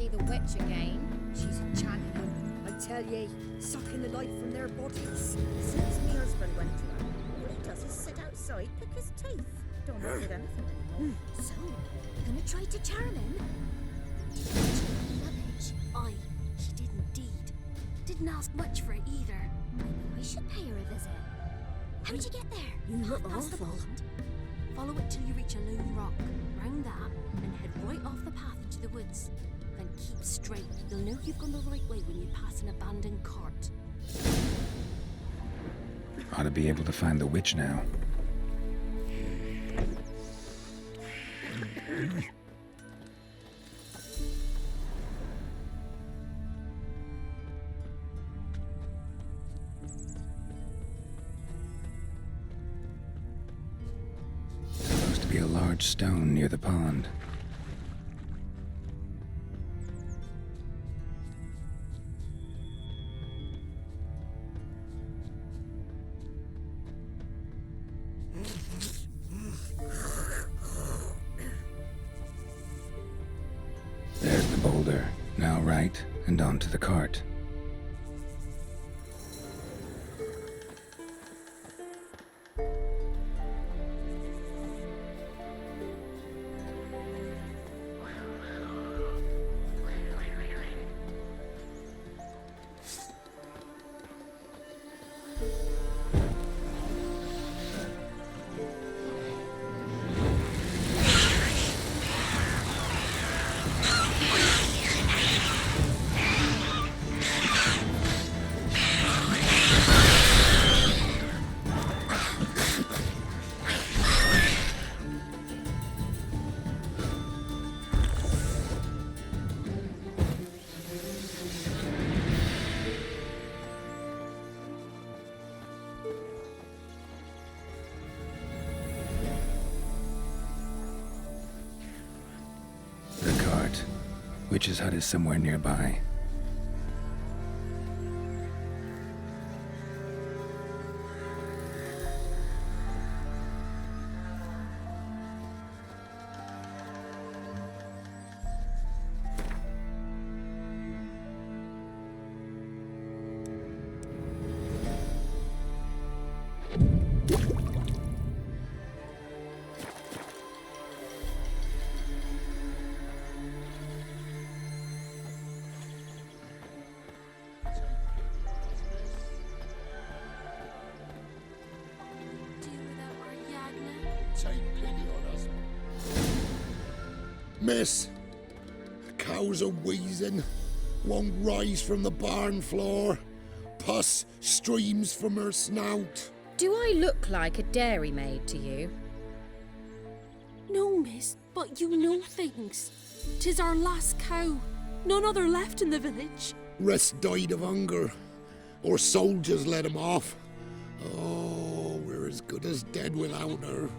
be the witch again. She's enchanting. I tell ye, sucking the life from their bodies. Since me husband went to her, all he does is sit outside, pick his teeth. Don't know with anything anymore. So, gonna try to charm him? Rubbish. Aye, she did indeed. Didn't ask much for it either. Maybe I should pay her a visit. How'd you get there? You look Past the awful. pond? Follow it till you reach a lone rock. Round that, and head right off the path into the woods. Then keep straight. You'll know you've gone the right way when you pass an abandoned cart. Ought to be able to find the witch now. Supposed to be a large stone near the pond. There's the boulder. Now right, and onto the cart. Witch's hut is somewhere nearby. Take pity on us. Miss, the cows are wheezing, won't rise from the barn floor. Pus streams from her snout. Do I look like a dairymaid to you? No, miss, but you know things. 'Tis our last cow. None other left in the village. Rest died of hunger, or soldiers let him off. Oh, we're as good as dead without her.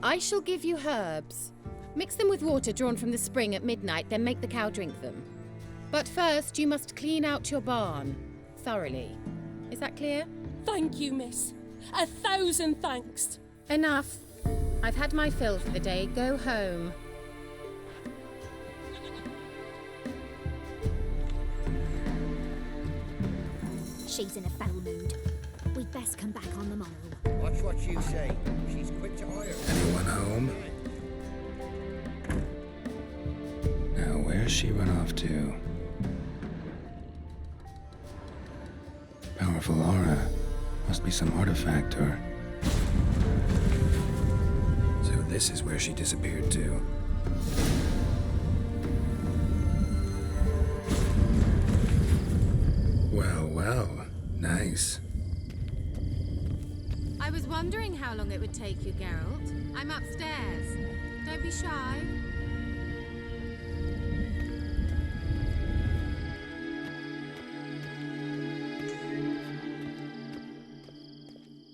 I shall give you herbs. Mix them with water drawn from the spring at midnight, then make the cow drink them. But first, you must clean out your barn. Thoroughly. Is that clear? Thank you, miss. 1,000 thanks. Enough. I've had my fill for the day. Go home. She's in a foul mood. We'd best come back on the morrow. Watch what you say. She's quick to hire. Anyone home? Now, where's she run off to? Powerful aura. Must be some artifact or... So this is where she disappeared to. Well, well. Nice. I was wondering how long it would take you, Geralt. I'm upstairs. Don't be shy.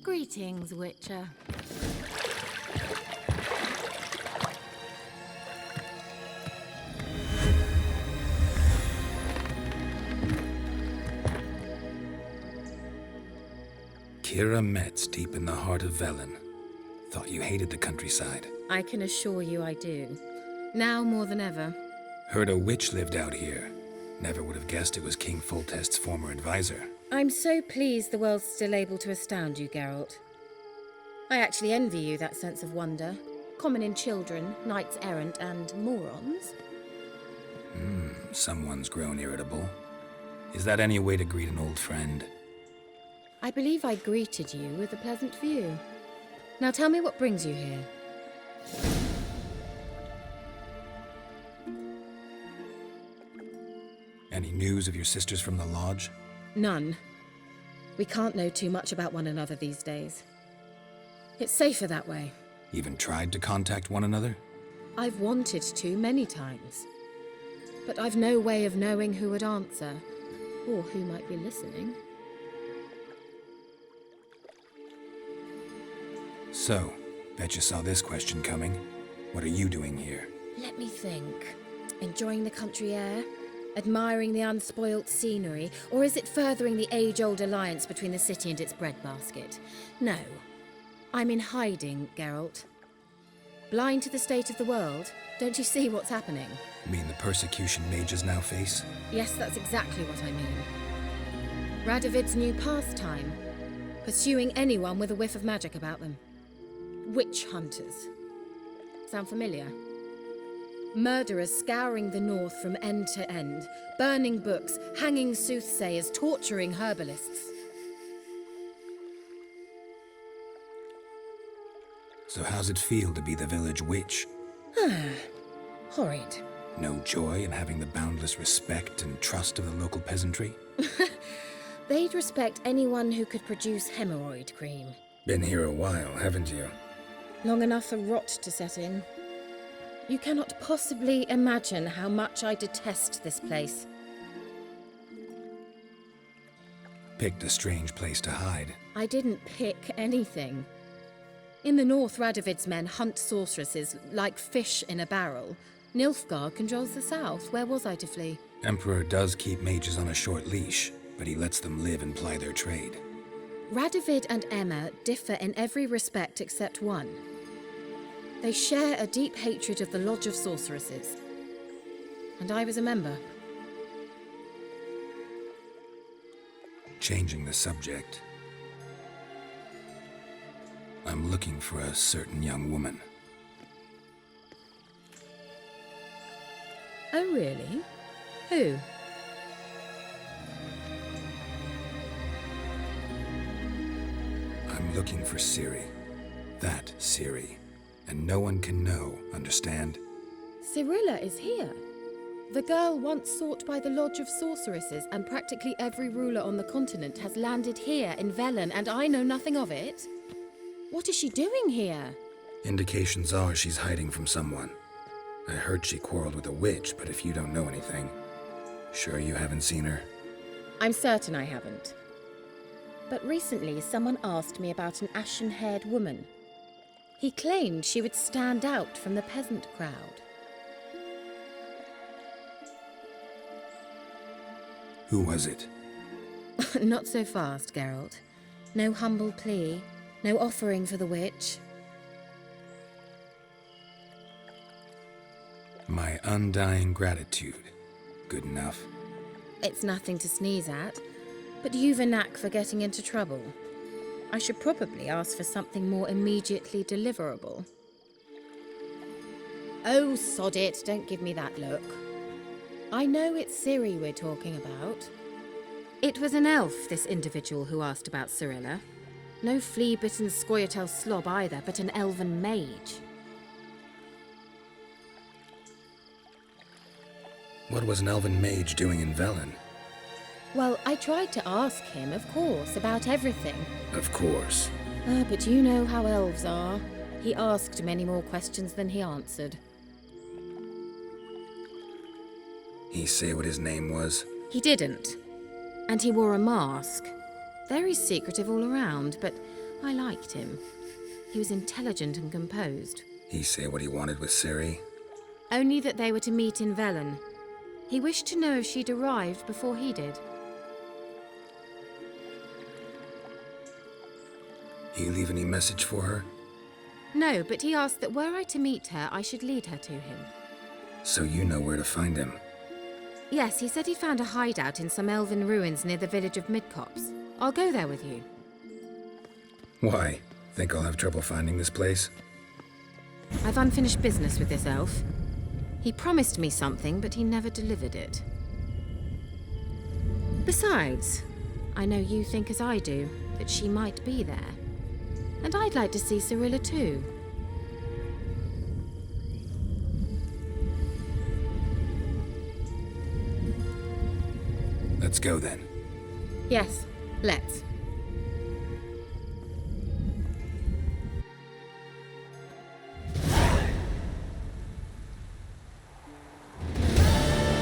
Greetings, Witcher. Keira Metz, deep in the heart of Velen. Thought you hated the countryside. I can assure you I do. Now more than ever. Heard a witch lived out here. Never would have guessed it was King Foltest's former advisor. I'm so pleased the world's still able to astound you, Geralt. I actually envy you that sense of wonder, common in children, knights errant, and morons. Someone's grown irritable. Is that any way to greet an old friend? I believe I greeted you with a pleasant view. Now tell me what brings you here. Any news of your sisters from the lodge? None. We can't know too much about one another these days. It's safer that way. Even tried to contact one another? I've wanted to many times. But I've no way of knowing who would answer, or who might be listening. So, bet you saw this question coming. What are you doing here? Let me think. Enjoying the country air? Admiring the unspoilt scenery? Or is it furthering the age-old alliance between the city and its breadbasket? No. I'm in hiding, Geralt. Blind to the state of the world? Don't you see what's happening? You mean the persecution mages now face? Yes, that's exactly what I mean. Radovid's new pastime. Pursuing anyone with a whiff of magic about them. Witch hunters. Sound familiar? Murderers scouring the north from end to end, burning books, hanging soothsayers, torturing herbalists. So how's it feel to be the village witch? Horrid. No joy in having the boundless respect and trust of the local peasantry? They'd respect anyone who could produce hemorrhoid cream. Been here a while, haven't you? Long enough for rot to set in. You cannot possibly imagine how much I detest this place. Picked a strange place to hide. I didn't pick anything. In the north, Radovid's men hunt sorceresses like fish in a barrel. Nilfgaard controls the south. Where was I to flee? Emperor does keep mages on a short leash, but he lets them live and ply their trade. Radovid and Emma differ in every respect except one. They share a deep hatred of the Lodge of Sorceresses. And I was a member. Changing the subject. I'm looking for a certain young woman. Oh, really? Who? I'm looking for Ciri. That Ciri. And no one can know, understand? Cirilla is here. The girl once sought by the Lodge of Sorceresses, and practically every ruler on the continent has landed here in Velen, and I know nothing of it. What is she doing here? Indications are she's hiding from someone. I heard she quarreled with a witch, but if you don't know anything, sure you haven't seen her? I'm certain I haven't. But recently someone asked me about an ashen-haired woman. He claimed she would stand out from the peasant crowd. Who was it? Not so fast, Geralt. No humble plea, no offering for the witch. My undying gratitude. Good enough. It's nothing to sneeze at, but you've a knack for getting into trouble. I should probably ask for something more immediately deliverable. Oh, sod it, don't give me that look. I know it's Ciri we're talking about. It was an elf, this individual who asked about Cirilla. No flea-bitten Scoia'tael slob either, but an elven mage. What was an elven mage doing in Velen? Well, I tried to ask him, of course, about everything. Of course. But you know how elves are. He asked many more questions than he answered. He say what his name was? He didn't. And he wore a mask. Very secretive all around, but I liked him. He was intelligent and composed. He say what he wanted with Ciri? Only that they were to meet in Velen. He wished to know if she'd arrived before he did. He leave any message for her? No, but he asked that were I to meet her, I should lead her to him. So you know where to find him. Yes, he said he found a hideout in some elven ruins near the village of Midcopse. I'll go there with you. Why? Think I'll have trouble finding this place? I've unfinished business with this elf. He promised me something, but he never delivered it. Besides, I know you think as I do, that she might be there. And I'd like to see Cyrilla too. Let's go then. Yes, let's.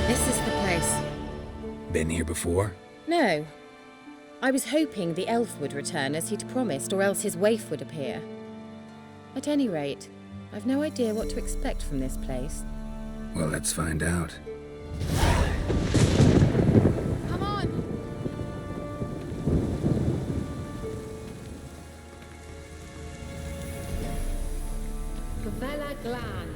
This is the place. Been here before? No. I was hoping the elf would return as he'd promised, or else his waif would appear. At any rate, I've no idea what to expect from this place. Well, let's find out. Come on! Gavella Glan.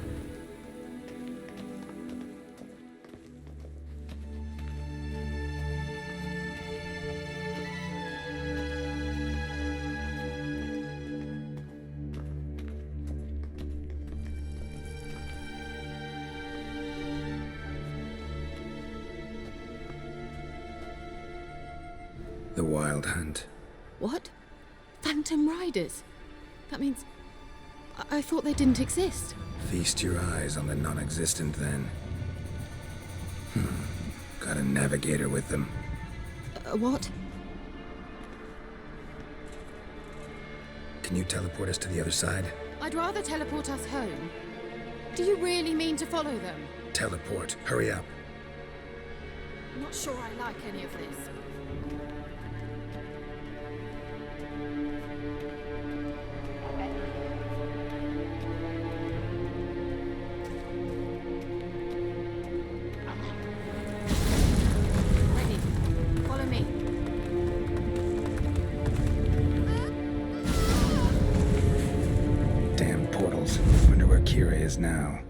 The Wild Hunt. What? Phantom Riders? That means... I thought they didn't exist. Feast your eyes on the non-existent then. Got a navigator with them. What? Can you teleport us to the other side? I'd rather teleport us home. Do you really mean to follow them? Teleport. Hurry up. Not sure I like any of this. Ready. Follow me. Damn portals. Wonder where Keira is now.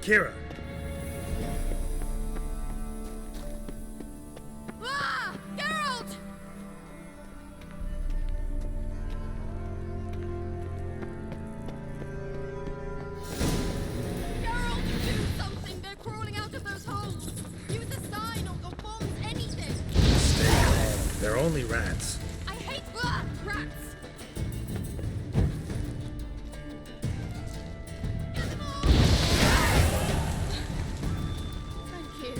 Keira! Ah! Geralt! Geralt, do something! They're crawling out of those holes! Use a sign or bombs, anything! Stay calm. They're only rats. I hate rats! Get them all! Thank you.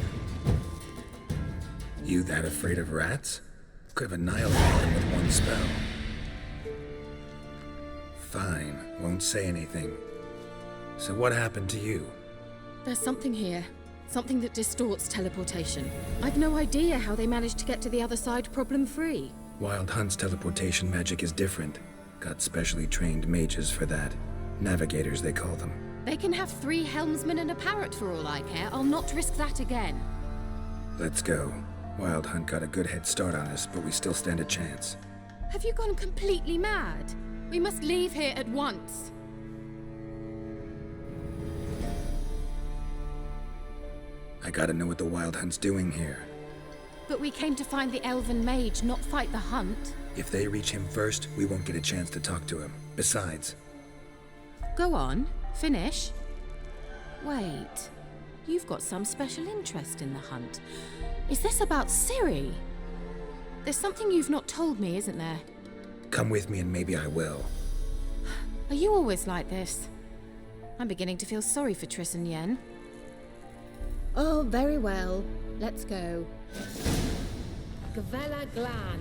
You that afraid of rats? Could have annihilated them with one spell. Fine, won't say anything. So what happened to you? There's something here. Something that distorts teleportation. I've no idea how they managed to get to the other side problem-free. Wild Hunt's teleportation magic is different. Got specially trained mages for that. Navigators, they call them. They can have 3 helmsmen and a parrot for all I care. I'll not risk that again. Let's go. Wild Hunt got a good head start on us, but we still stand a chance. Have you gone completely mad? We must leave here at once. I gotta know what the Wild Hunt's doing here. But we came to find the elven mage, not fight the hunt. If they reach him first, we won't get a chance to talk to him. Besides, Go on, finish. Wait, you've got some special interest in the hunt. Is this about Ciri? There's something you've not told me, isn't there? come with me and maybe I will. Are you always like this? I'm beginning to feel sorry for Triss and Yen. Oh, very well. Let's go. Gavella Glan.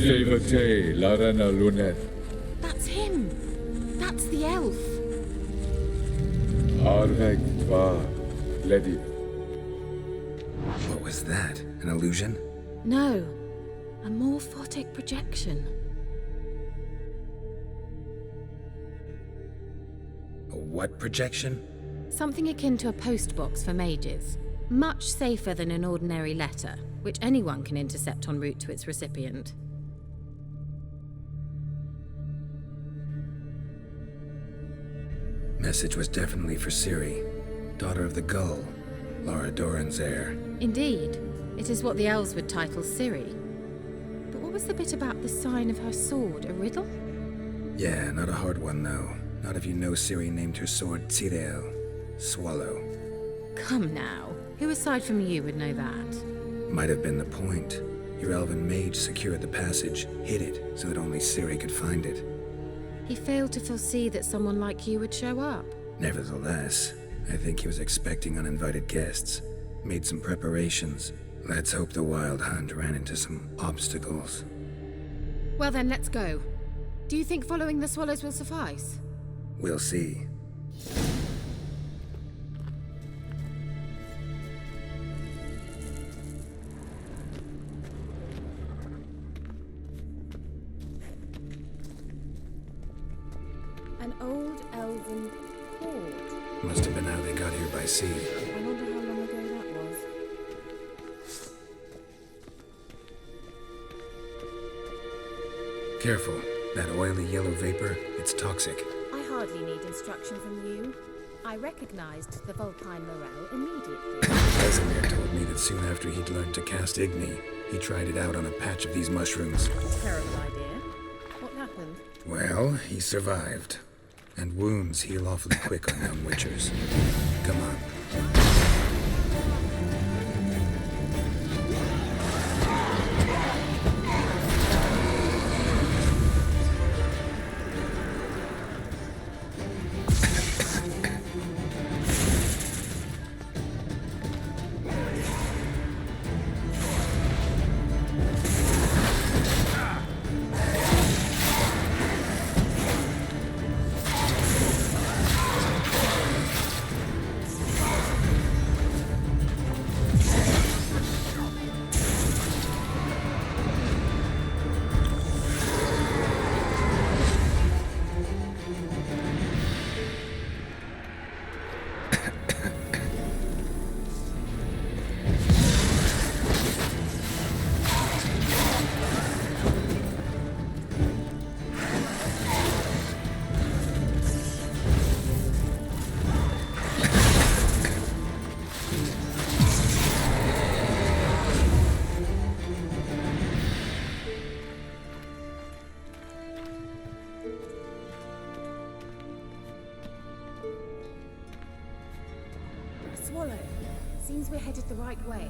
Gigabyte, Larana Lunet, That's him. That's the elf. Arveg Va, Ledi. What was that? An illusion? No, a morphotic projection. A what projection? Something akin to a postbox for mages. Much safer than an ordinary letter, which anyone can intercept en route to its recipient. Message was definitely for Ciri, daughter of the Gull, Lara Doran's heir. Indeed, it is what the elves would title Ciri. But what was the bit about the sign of her sword? A riddle? Yeah, not a hard one though. Not if you know Ciri named her sword Tsirel, Swallow. Come now, who aside from you would know that? Might have been the point. Your elven mage secured the passage, hid it, so that only Ciri could find it. He failed to foresee that someone like you would show up. Nevertheless, I think he was expecting uninvited guests. Made some preparations. Let's hope the Wild Hunt ran into some obstacles. Well then, let's go. Do you think following the swallows will suffice? We'll see. An old elven hoard. Must have been how they got here by sea. I wonder how long ago that was. Careful. That oily yellow vapor, it's toxic. I hardly need instruction from you. I recognized the Vulpine morel immediately. Casimir told me that soon after he'd learned to cast Igni, he tried it out on a patch of these mushrooms. Terrible idea. What happened? Well, he survived. And wounds heal awfully quick on young witchers. Come on. Swallow. Seems we're headed the right way.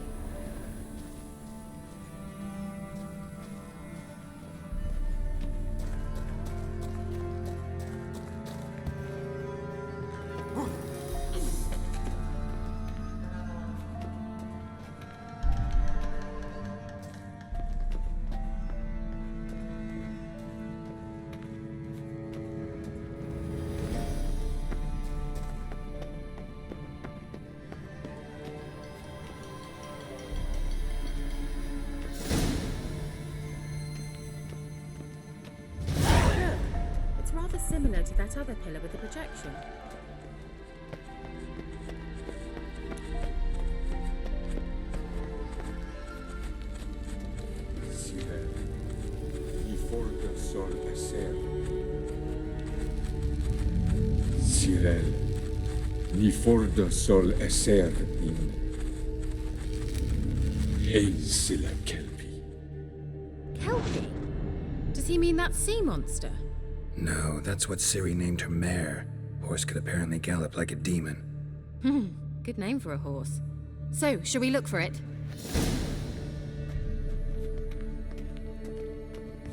Similar to that other pillar with the projection. Sirel, ni forte sol esser. Sirel, ni forte sol esser in. Hey, Silla Kelpie. Kelpie? Does he mean that sea monster? No, that's what Ciri named her mare. Horse could apparently gallop like a demon. Good name for a horse. So, shall we look for it?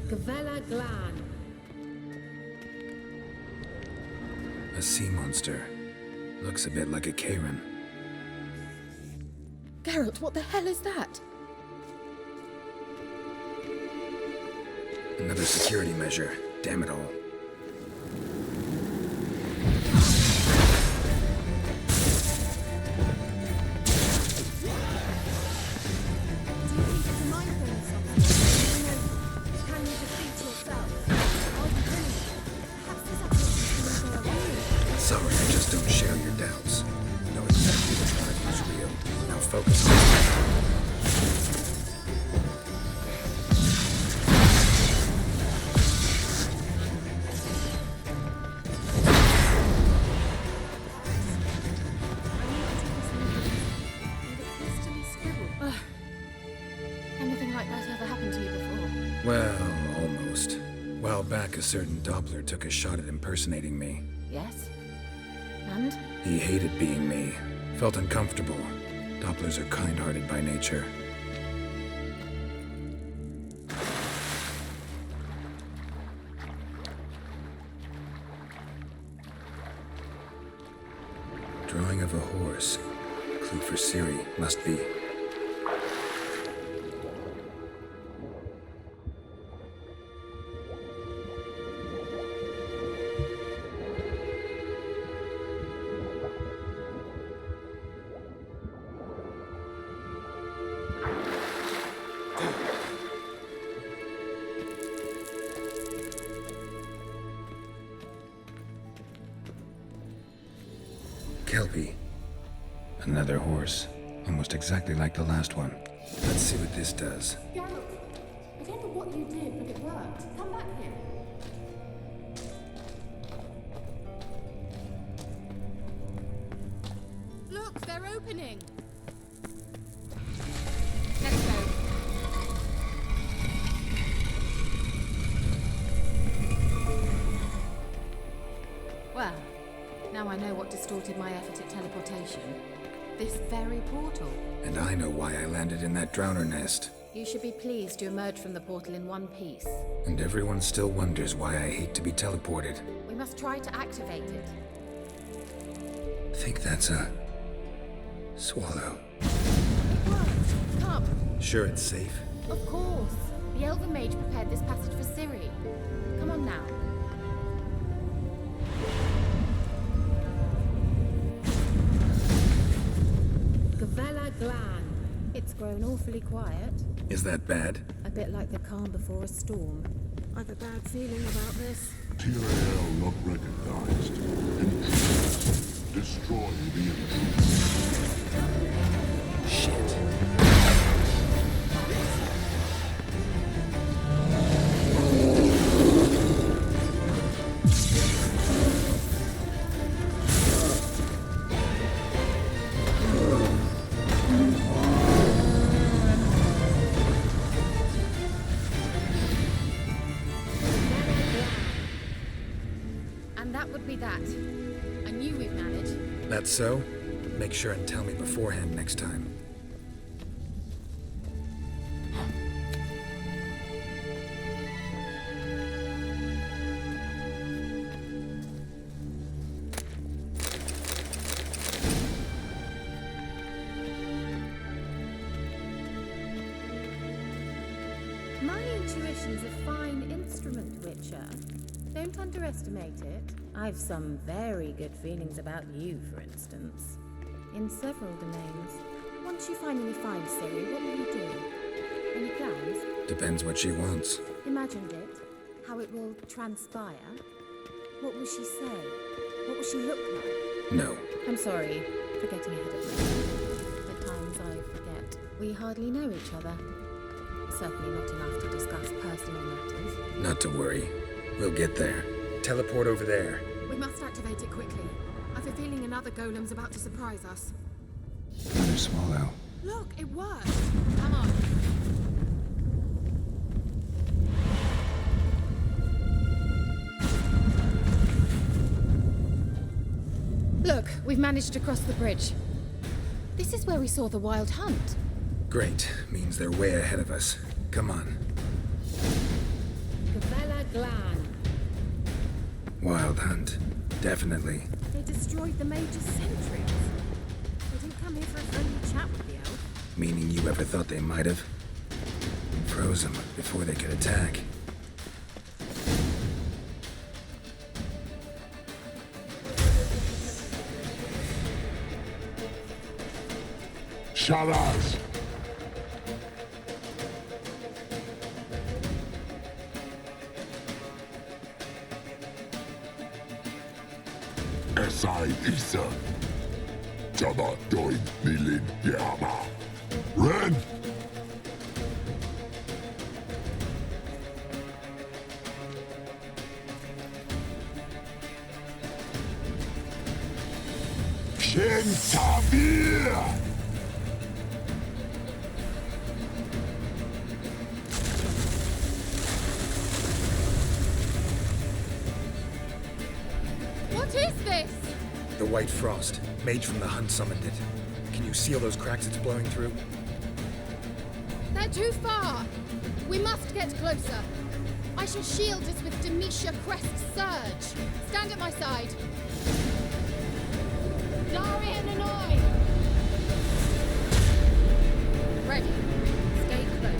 Gavella Glan. A sea monster. Looks a bit like a Karen. Geralt, what the hell is that? Another security measure. Damn it all. Sorry, I just don't share your doubts. Know exactly which one is real. Now focus on it. Anything like that ever happened to you before? Well, almost. A while back, a certain Doppler took a shot at impersonating me. Yes. And? He hated being me. Felt uncomfortable. Dopplers are kind-hearted by nature. Drawing of a horse. Clue for Ciri. Must be. Kelpie. Another horse. Almost exactly like the last one. Let's see what this does. Geralt, I don't know what you did, but it worked. Come back here. Look, they're opening! Let's go. Well, now I know what distorted my effort at teleportation. This very portal. And I know why I landed in that drowner nest. You should be pleased to emerge from the portal in one piece. And everyone still wonders why I hate to be teleported. We must try to activate it. Think that's a... swallow. Come! Sure it's safe? Of course! The elven mage prepared this passage for Ciri. Come on now. Gavella Glan. It's grown awfully quiet. Is that bad? A bit like the calm before a storm. I've a bad feeling about this. TAL not recognized. Intruders. Destroy the intruders. Shit. And that would be that. I knew we'd manage. That's so? Make sure and tell me beforehand next time. My intuition's a fine instrument, Witcher. Don't underestimate it. I've some very good feelings about you, for instance. In several domains. Once you finally find Ciri, what will you do? Any plans? Depends what she wants. Imagined it? How it will transpire? What will she say? What will she look like? No. I'm sorry for getting ahead of myself. At times I forget. We hardly know each other. Certainly not enough to discuss personal matters. Not to worry. We'll get there. Teleport over there. We must activate it quickly. I've a feeling another golem's about to surprise us. Another swallow. Look, it worked! Come on. Look, we've managed to cross the bridge. This is where we saw the wild hunt. Great. Means they're way ahead of us. Come on. Gavella Glan. Wild hunt. Definitely. They destroyed the mage's sentries. They didn't come here for a friendly chat with the elf. Meaning you ever thought they might have? Froze them before they could attack. Shalas! MSI Isa. Jabba doin nilin yama. Ren! Kentavir! What is this? The White Frost. Mage from the hunt summoned it. Can you seal those cracks it's blowing through? They're too far. We must get closer. I shall shield us with Demetia Crest Surge. Stand at my side. Darian and I. Ready. Stay close.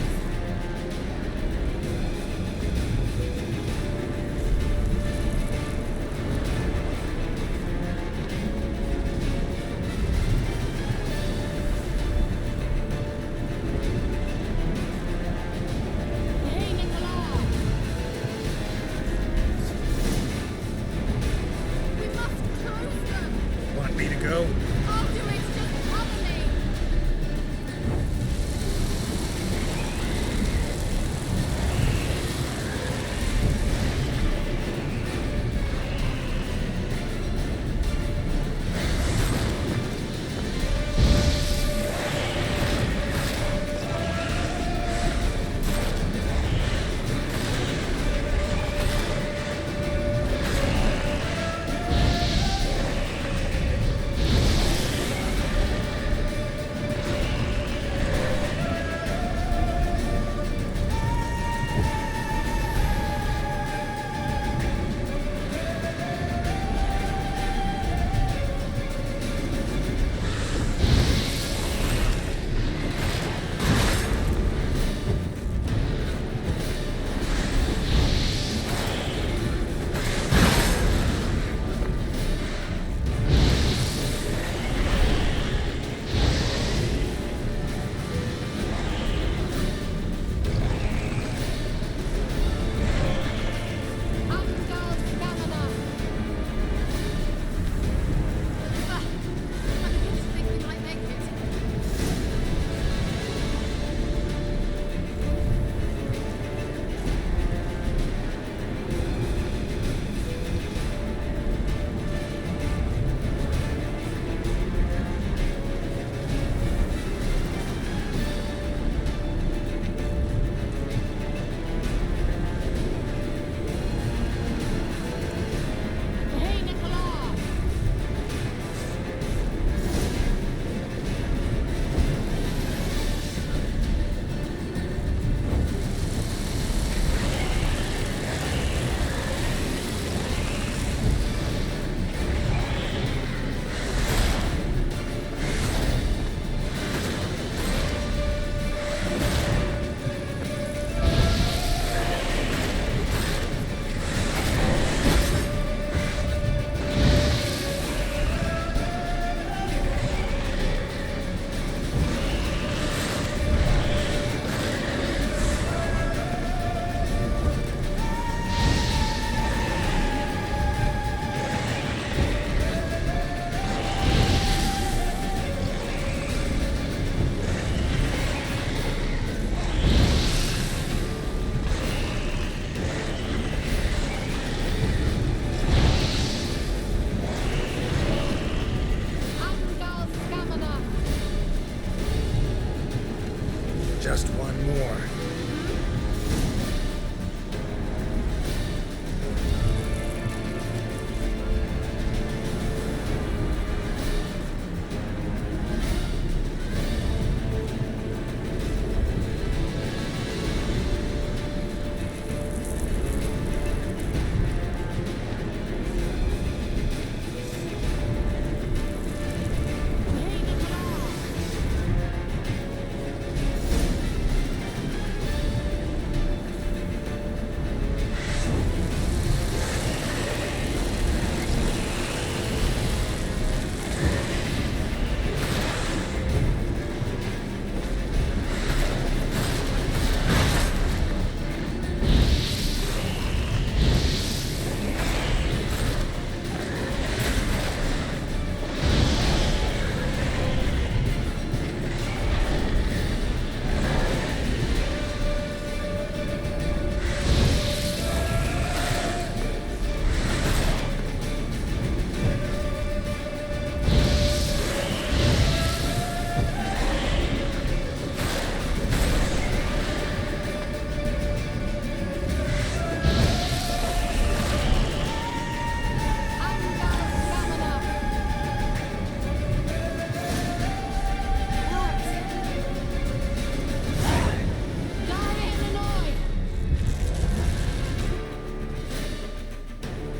Just one more.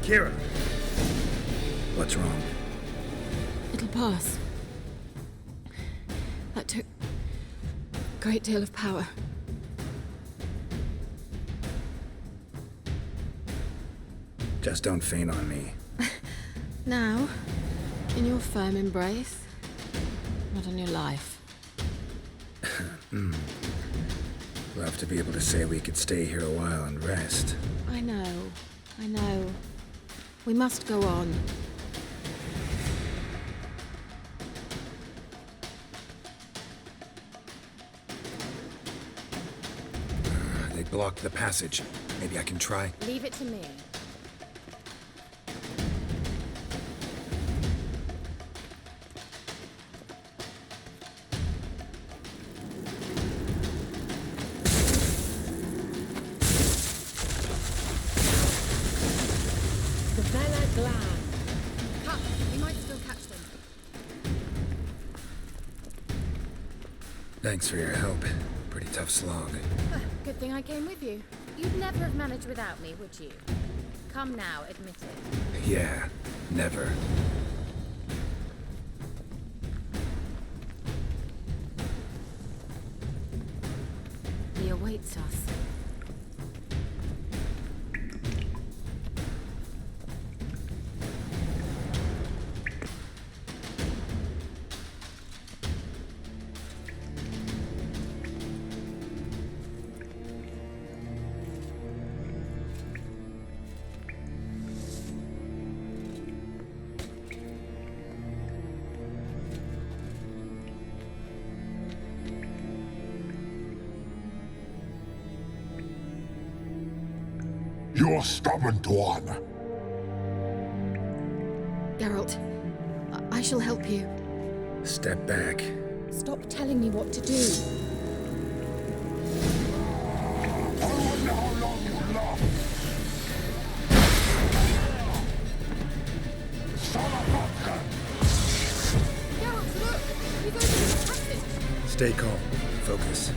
Keira! What's wrong? It'll pass. That took a great deal of power. Just don't faint on me. Now, in your firm embrace, not on your life. Love to be able to say we could stay here a while and rest. I know. We must go on. They blocked the passage. Maybe I can try. Leave it to me. Thanks for your help. Pretty tough slog. Good thing I came with you. You'd never have managed without me, would you? Come now, admit it. Yeah, never. He awaits us. You're stubborn one. Geralt, I shall help you. Step back. Stop telling me what to do. I wonder how long you last. Geralt, look! He's opening the passage! Stay calm. Focus.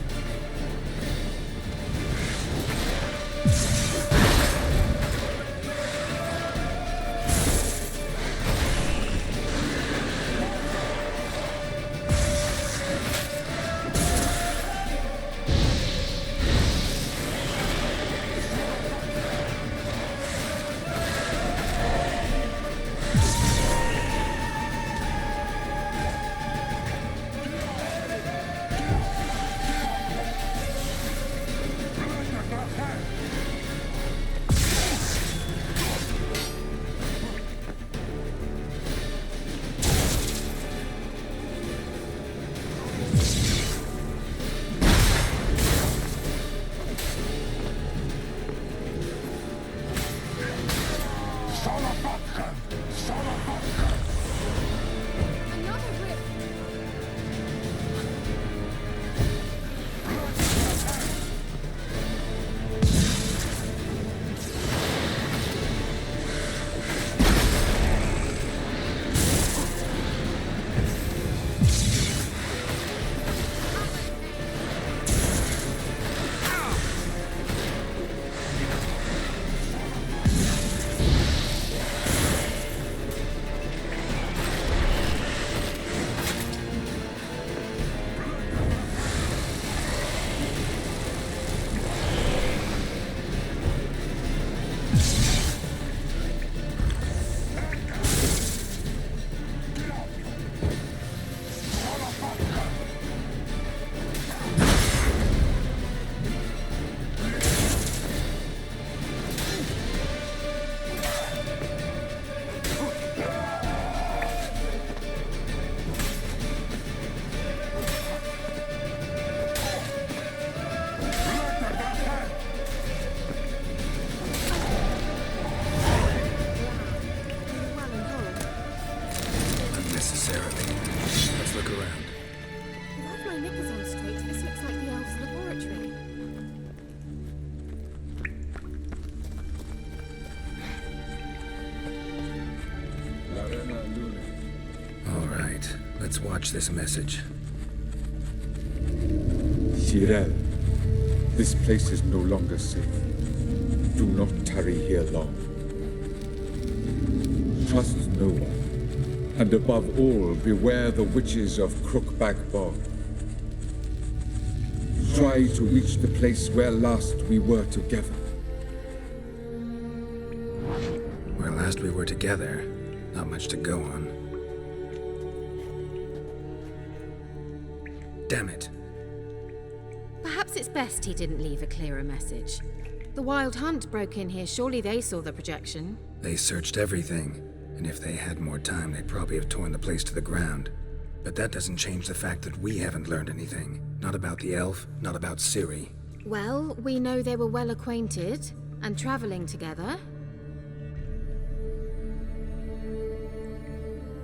Let's watch this message. Cyril, this place is no longer safe. Do not tarry here long. Trust no one, and above all, beware the witches of Crookback Bog. Try to reach the place where last we were together. Where last we were together, not much to go on. Damn it. Perhaps it's best he didn't leave a clearer message. The Wild Hunt broke in here. Surely they saw the projection. They searched everything, and if they had more time, they'd probably have torn the place to the ground. But that doesn't change the fact that we haven't learned anything. Not about the elf, not about Ciri. Well, we know they were well acquainted and traveling together.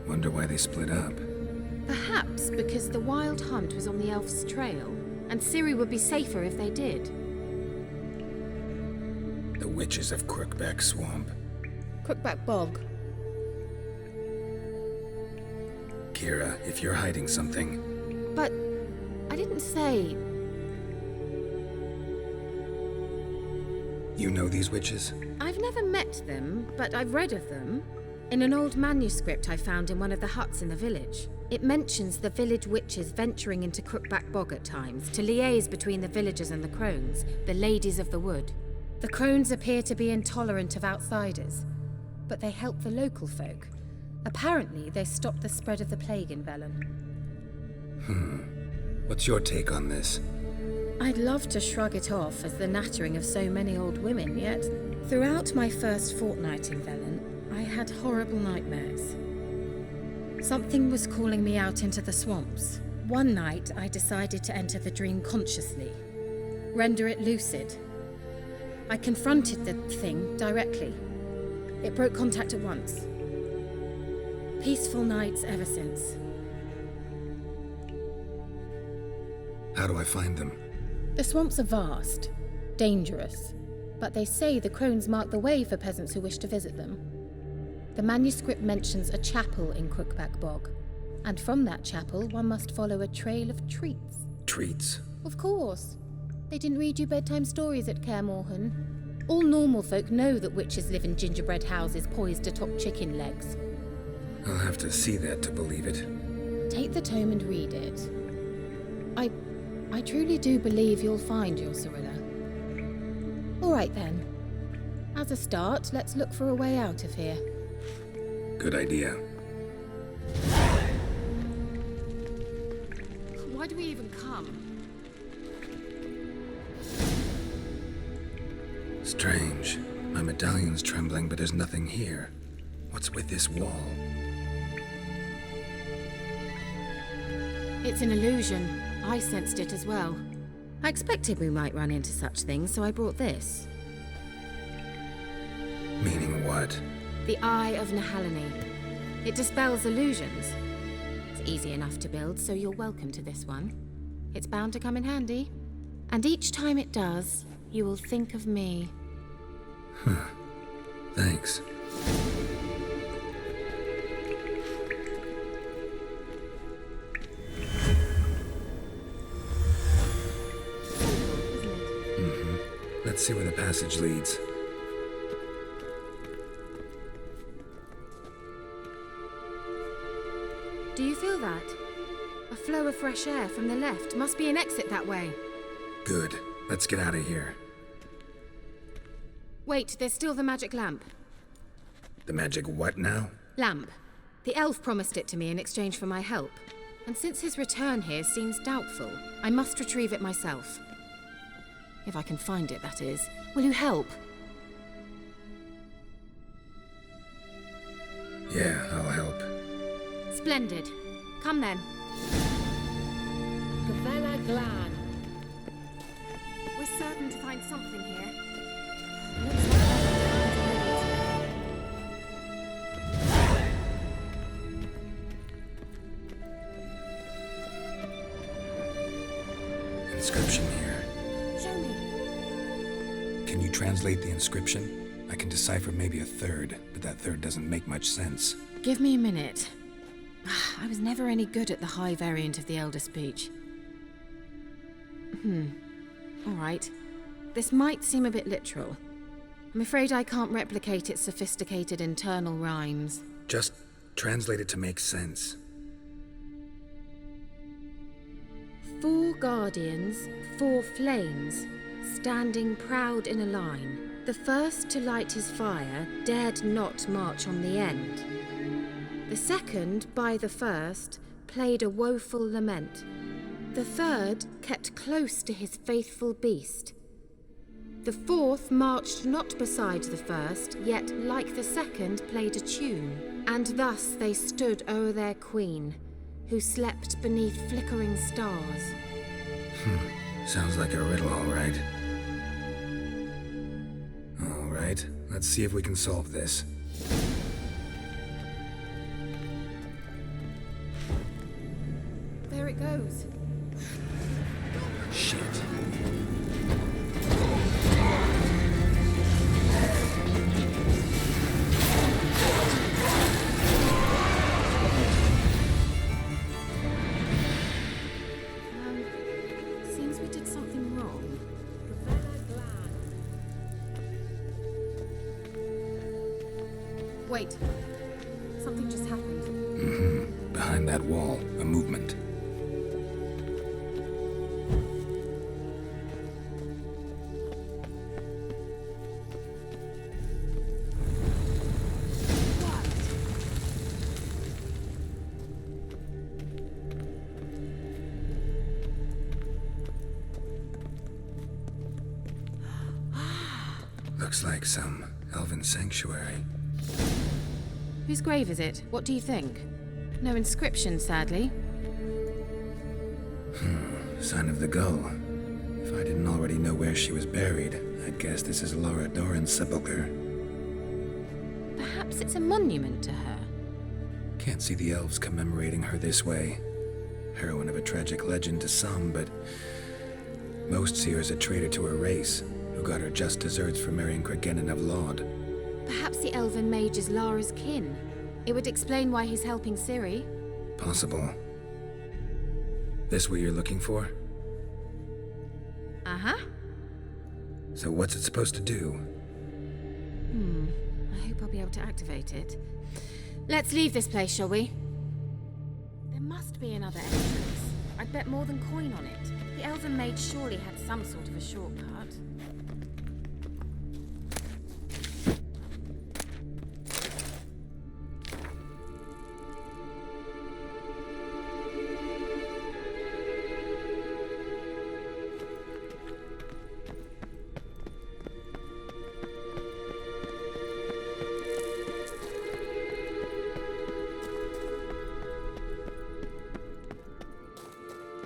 Wonder why they split up. Perhaps because the Wild Hunt was on the elf's trail, and Ciri would be safer if they did. The witches of Crookback Swamp. Crookback Bog. Keira, if you're hiding something... But I didn't say... You know these witches? I've never met them, but I've read of them. In an old manuscript I found in one of the huts in the village. It mentions the village witches venturing into Crookback Bog at times to liaise between the villagers and the crones, the ladies of the wood. The crones appear to be intolerant of outsiders, but they help the local folk. Apparently, they stopped the spread of the plague in Velen. What's your take on this? I'd love to shrug it off as the nattering of so many old women, yet throughout my first fortnight in Velen, I had horrible nightmares. Something was calling me out into the swamps. One night, I decided to enter the dream consciously, render it lucid. I confronted the thing directly. It broke contact at once. Peaceful nights ever since. How do I find them? The swamps are vast, dangerous, but they say the crones mark the way for peasants who wish to visit them. The manuscript mentions a chapel in Crookback Bog, and from that chapel one must follow a trail of treats. Treats? Of course. They didn't read you bedtime stories at Kaer Morhen. All normal folk know that witches live in gingerbread houses poised atop chicken legs. I'll have to see that to believe it. Take the tome and read it. I truly do believe you'll find your Cyrilla. All right then. As a start, let's look for a way out of here. Good idea. Why do we even come? Strange. My medallion's trembling, but there's nothing here. What's with this wall? It's an illusion. I sensed it as well. I expected we might run into such things, so I brought this. Meaning what? The Eye of Nehaleni. It dispels illusions. It's easy enough to build, so you're welcome to this one. It's bound to come in handy. And each time it does, you will think of me. Thanks. Let's see where the passage leads. Do you feel that? A flow of fresh air from the left. Must be an exit that way. Good. Let's get out of here. Wait, there's still the magic lamp. The magic what now? Lamp. The elf promised it to me in exchange for my help. And since his return here seems doubtful, I must retrieve it myself. If I can find it, that is. Will you help? Yeah, I'll help. Splendid. Come then. Gavella Glan. We're certain to find something here. Inscription here. Show me. Can you translate the inscription? I can decipher maybe a third, but that third doesn't make much sense. Give me a minute. I was never any good at the high variant of the Elder speech. All right. This might seem a bit literal. I'm afraid I can't replicate its sophisticated internal rhymes. Just translate it to make sense. 4 guardians, 4 flames, standing proud in a line. The first to light his fire dared not march on the end. The second, by the first, played a woeful lament. The third kept close to his faithful beast. The fourth marched not beside the first, yet like the second played a tune. And thus they stood o'er their queen, who slept beneath flickering stars. Sounds like a riddle, all right. All right, let's see if we can solve this. There it goes. Shit. Seems we did something wrong. Wait. Something just happened. Behind that wall, a movement. Looks like some elven sanctuary. Whose grave is it? What do you think? No inscription, sadly. Sign of the gull. If I didn't already know where she was buried, I'd guess this is Laura Doran's sepulcher. Perhaps it's a monument to her. Can't see the elves commemorating her this way. Heroine of a tragic legend to some, but most see her as a traitor to her race, who got her just deserts for marrying Cregennan of Laud. Perhaps the elven mage is Lara's kin. It would explain why he's helping Ciri. Possible. This what you're looking for? Uh-huh. So what's it supposed to do? I hope I'll be able to activate it. Let's leave this place, shall we? There must be another entrance. I'd bet more than coin on it. The elven mage surely had some sort of a shortcut.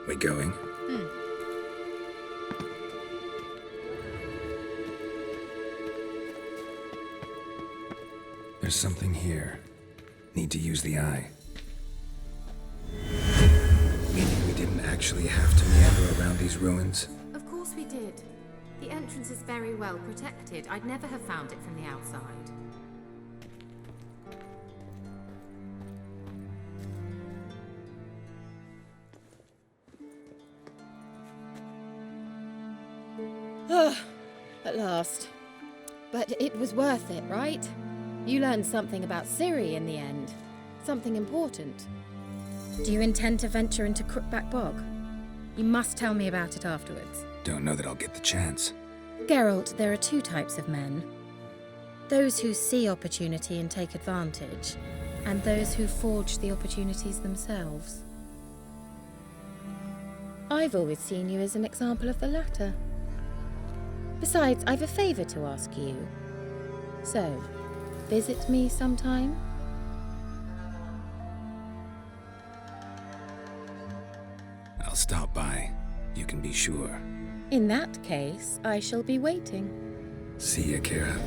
We going? There's something here. Need to use the eye. Meaning we didn't actually have to meander around these ruins? Of course we did. The entrance is very well protected. I'd never have found it from the outside. At last. But it was worth it, right? You learned something about Ciri in the end. Something important. Do you intend to venture into Crookback Bog? You must tell me about it afterwards. Don't know that I'll get the chance. Geralt, there are two types of men. Those who see opportunity and take advantage, and those who forge the opportunities themselves. I've always seen you as an example of the latter. Besides, I've a favour to ask you. So, visit me sometime? I'll stop by. You can be sure. In that case, I shall be waiting. See ya, Keira.